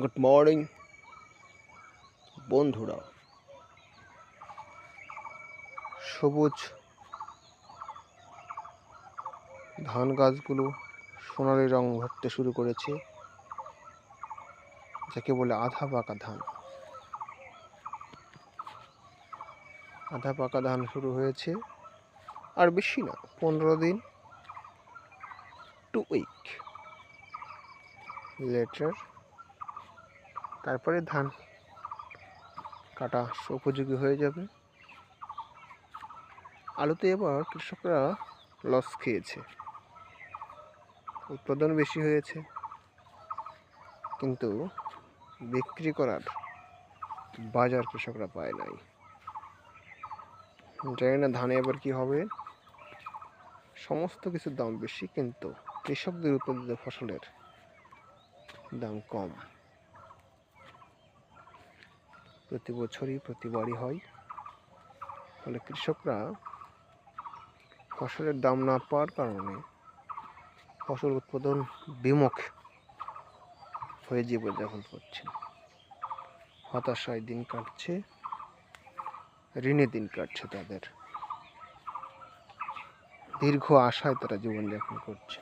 Good morning বন্ধুরা। সবুজ ধান গাছগুলো সোনালি রং ধরতে শুরু করেছে, যাকে বলে আধা পাকা ধান। আধা পাকা ধান শুরু হয়েছে, আর বেশি না, 15 দিন, 2 উইক লেটার তারপরে ধান কাটা উপযোগী হয়ে যাবে। আলুতে এবার কৃষকরা লস খেয়েছে। উৎপাদন বেশি হয়েছে, কিন্তু বিক্রি করার বাজার কৃষকরা পায় নাই। জানি না ধানে এবার কি হবে। সমস্ত কিছুর দাম বেশি, কিন্তু কৃষকদের উৎপাদিত ফসলের দাম কম। প্রতি বছরই প্রতিবারই হয়, ফলে কৃষকরা ফসলের দাম না পাওয়ার কারণে ফসল উৎপাদন বিমুখ হয়ে জীবনযাপন করছে। হতাশায় দিন কাটছে, ঋণে দিন কাটছে তাদের। দীর্ঘ আশায় তারা জীবনযাপন করছে।